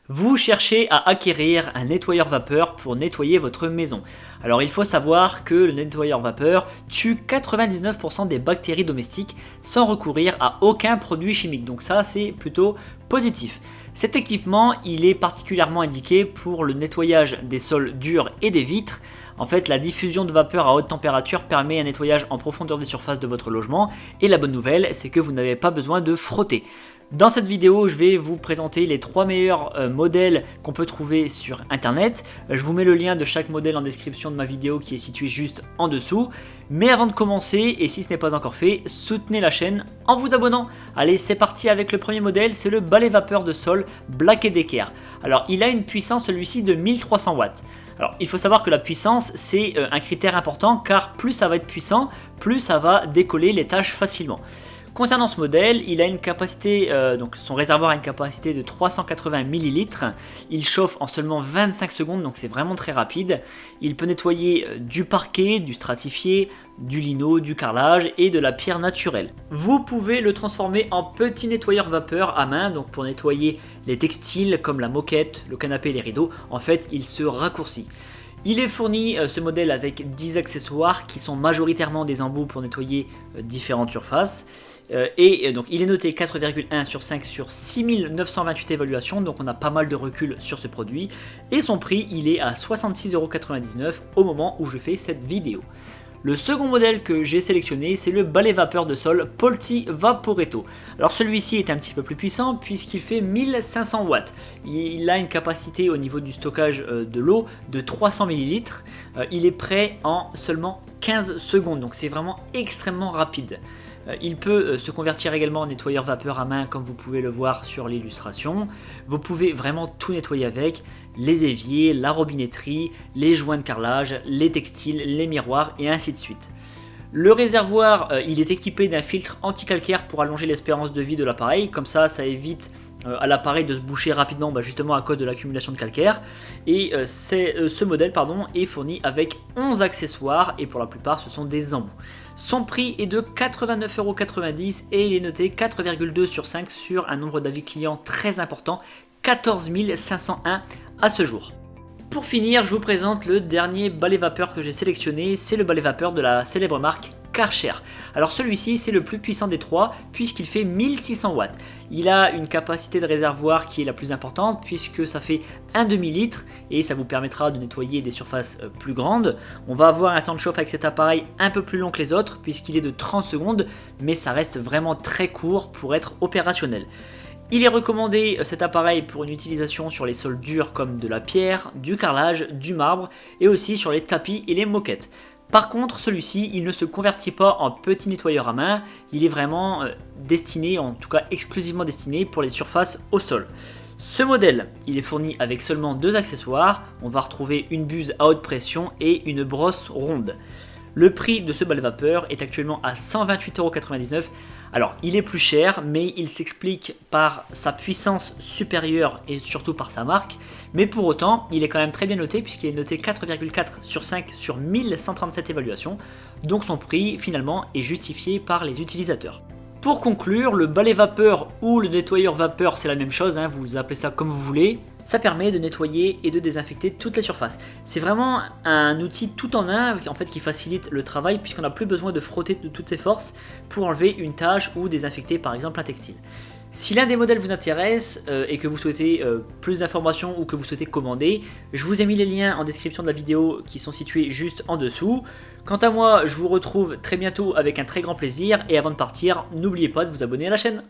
Vous cherchez à acquérir un nettoyeur vapeur pour nettoyer votre maison. Alors il faut savoir que le nettoyeur vapeur tue 99% des bactéries domestiques sans recourir à aucun produit chimique. Donc ça c'est plutôt positif. Cet équipement il est particulièrement indiqué pour le nettoyage des sols durs et des vitres. En fait, la diffusion de vapeur à haute température permet un nettoyage en profondeur des surfaces de votre logement. Et la bonne nouvelle, c'est que vous n'avez pas besoin de frotter. Dans cette vidéo, je vais vous présenter les 3 meilleurs modèles qu'on peut trouver sur internet. Je vous mets le lien de chaque modèle en description de ma vidéo qui est situé juste en dessous. Mais avant de commencer, et si ce n'est pas encore fait, soutenez la chaîne en vous abonnant. Allez, c'est parti avec le premier modèle, c'est le balai vapeur de sol Black & Decker. Alors, il a une puissance celui-ci de 1300 watts. Alors, il faut savoir que la puissance, c'est un critère important car plus ça va être puissant, plus ça va décoller les tâches facilement. Concernant ce modèle, il a une capacité, donc son réservoir a une capacité de 380 ml. Il chauffe en seulement 25 secondes, donc c'est vraiment très rapide. Il peut nettoyer du parquet, du stratifié, du lino, du carrelage et de la pierre naturelle. Vous pouvez le transformer en petit nettoyeur vapeur à main, donc pour nettoyer les textiles comme la moquette, le canapé et les rideaux. En fait, il se raccourcit. Il est fourni, ce modèle, avec 10 accessoires qui sont majoritairement des embouts pour nettoyer différentes surfaces. Et donc il est noté 4,1 sur 5 sur 6928 évaluations, donc on a pas mal de recul sur ce produit. Et son prix, il est à 66,99 € au moment où je fais cette vidéo. Le second modèle que j'ai sélectionné, c'est le balai vapeur de sol Polti Vaporetto. Alors celui-ci est un petit peu plus puissant puisqu'il fait 1500 watts. Il a une capacité au niveau du stockage de l'eau de 300 ml. Il est prêt en seulement 15 secondes, donc c'est vraiment extrêmement rapide. Il peut se convertir également en nettoyeur vapeur à main comme vous pouvez le voir sur l'illustration. Vous pouvez vraiment tout nettoyer avec, les éviers, la robinetterie, les joints de carrelage, les textiles, les miroirs et ainsi de suite. Le réservoir, il est équipé d'un filtre anti-calcaire pour allonger l'espérance de vie de l'appareil, comme ça évite à l'appareil de se boucher rapidement justement à cause de l'accumulation de calcaire. Et ce modèle est fourni avec 11 accessoires et pour la plupart ce sont des embouts. Son prix est de 89,90 € et il est noté 4,2 sur 5 sur un nombre d'avis clients très important, 14 501 à ce jour. Pour finir, je vous présente le dernier balai vapeur que j'ai sélectionné, c'est le balai vapeur de la célèbre marque Karcher. Alors celui-ci c'est le plus puissant des trois puisqu'il fait 1600 watts. Il a une capacité de réservoir qui est la plus importante puisque ça fait un demi-litre et ça vous permettra de nettoyer des surfaces plus grandes. On va avoir un temps de chauffe avec cet appareil un peu plus long que les autres puisqu'il est de 30 secondes, mais ça reste vraiment très court pour être opérationnel. Il est recommandé cet appareil pour une utilisation sur les sols durs comme de la pierre, du carrelage, du marbre et aussi sur les tapis et les moquettes. Par contre, celui-ci, il ne se convertit pas en petit nettoyeur à main, il est vraiment destiné, en tout cas exclusivement destiné pour les surfaces au sol. Ce modèle, il est fourni avec seulement 2 accessoires, on va retrouver une buse à haute pression et une brosse ronde. Le prix de ce balai vapeur est actuellement à 128,99 €. Alors, il est plus cher, mais il s'explique par sa puissance supérieure et surtout par sa marque. Mais pour autant, il est quand même très bien noté puisqu'il est noté 4,4 sur 5 sur 1137 évaluations. Donc son prix, finalement, est justifié par les utilisateurs. Pour conclure, le balai vapeur ou le nettoyeur vapeur, c'est la même chose, vous appelez ça comme vous voulez. Ça permet de nettoyer et de désinfecter toutes les surfaces. C'est vraiment un outil tout en un qui facilite le travail puisqu'on n'a plus besoin de frotter de toutes ses forces pour enlever une tâche ou désinfecter par exemple un textile. Si l'un des modèles vous intéresse et que vous souhaitez plus d'informations ou que vous souhaitez commander, je vous ai mis les liens en description de la vidéo qui sont situés juste en dessous. Quant à moi, je vous retrouve très bientôt avec un très grand plaisir et avant de partir, n'oubliez pas de vous abonner à la chaîne.